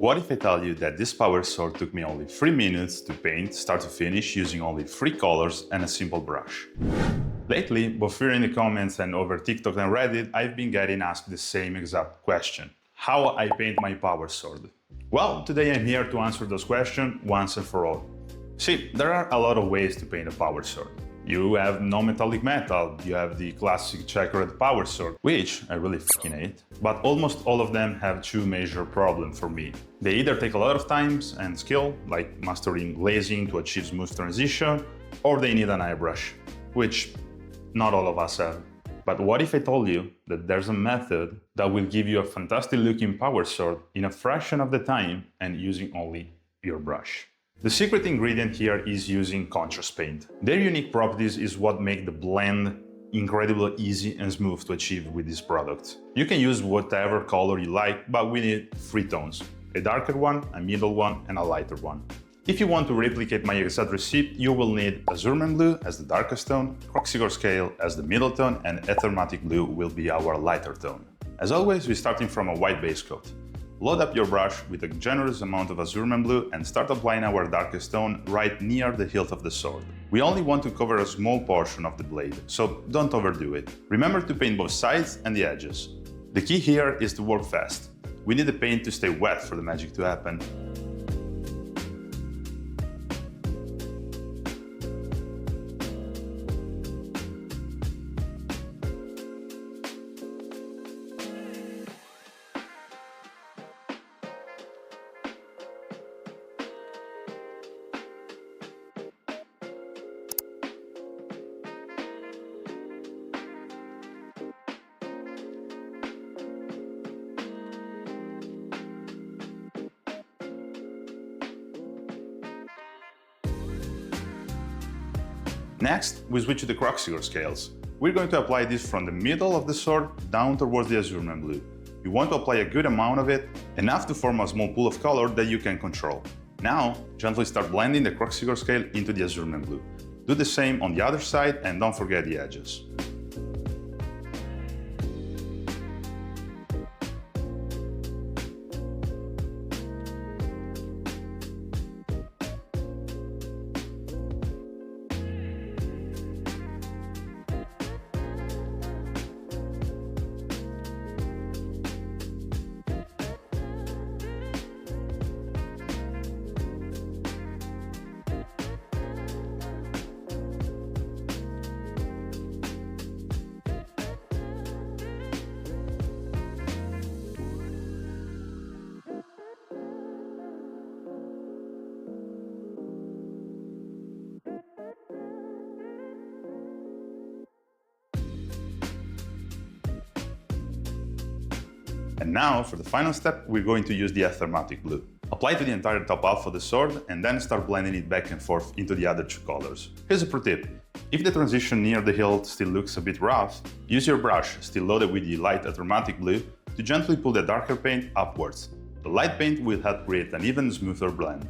What if I tell you that this power sword took me only 3 minutes to paint start to finish using only 3 colors and a simple brush? Lately, both here in the comments and over TikTok and Reddit, I've been getting asked the same exact question: how I paint my power sword? Well, today I'm here to answer those questions once and for all. See, there are a lot of ways to paint a power sword. You have non-metallic metal, you have the classic checkered power sword, which I really fucking hate, but almost all of them have two major problems for me. They either take a lot of time and skill, like mastering glazing to achieve smooth transition, or they need an airbrush, which not all of us have. But what if I told you that there's a method that will give you a fantastic looking power sword in a fraction of the time and using only your brush? The secret ingredient here is using contrast paint. Their unique properties is what make the blend incredibly easy and smooth to achieve with this product. You can use whatever color you like, but we need 3 tones: a darker one, a middle one, and a lighter one. If you want to replicate my exact recipe, you will need Asurmen blue as the darkest tone, Kroxigor scale as the middle tone, and Asurmatic blue will be our lighter tone. As always, we're starting from a white base coat. Load up your brush with a generous amount of Asurmen blue and start applying our darkest tone right near the hilt of the sword. We only want to cover a small portion of the blade, so don't overdo it. Remember to paint both sides and the edges. The key here is to work fast. We need the paint to stay wet for the magic to happen. Next, we switch to the Kroxigor scales. We're going to apply this from the middle of the sword down towards the Asurmen blue. You want to apply a good amount of it, enough to form a small pool of color that you can control. Now, gently start blending the Kroxigor scale into the Asurmen blue. Do the same on the other side and don't forget the edges. And now, for the final step, we're going to use the Asurmatic blue. Apply to the entire top half of the sword and then start blending it back and forth into the other 2 colors. Here's a pro tip: if the transition near the hilt still looks a bit rough, use your brush, still loaded with the light Asurmatic blue, to gently pull the darker paint upwards. The light paint will help create an even smoother blend.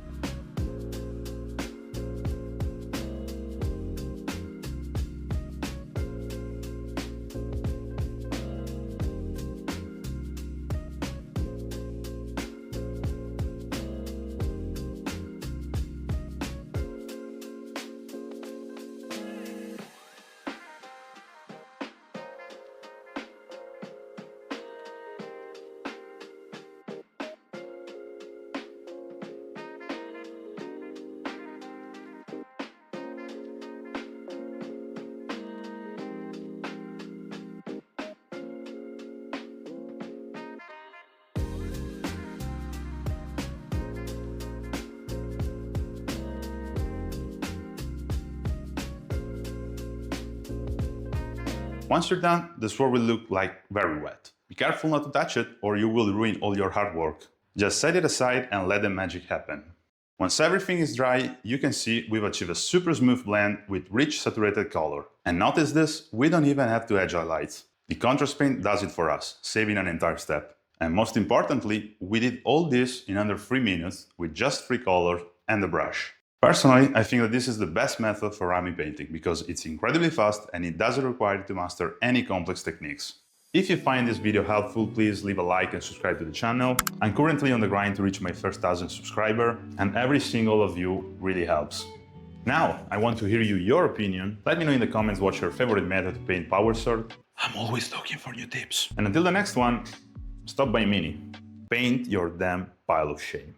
Once you're done, the sword will look like very wet. Be careful not to touch it or you will ruin all your hard work. Just set it aside and let the magic happen. Once everything is dry, you can see we've achieved a super smooth blend with rich saturated color. And notice this, we don't even have to edge highlights. The contrast paint does it for us, saving an entire step. And most importantly, we did all this in under 3 minutes with just 3 colors and a brush. Personally, I think that this is the best method for army painting because it's incredibly fast and it doesn't require you to master any complex techniques. If you find this video helpful, please leave a like and subscribe to the channel. I'm currently on the grind to reach my first 1,000 subscribers, and every single of you really helps. Now, I want to hear your opinion. Let me know in the comments what's your favorite method to paint Power Sword. I'm always looking for new tips. And until the next one, stop by Mini. Paint your damn pile of shame.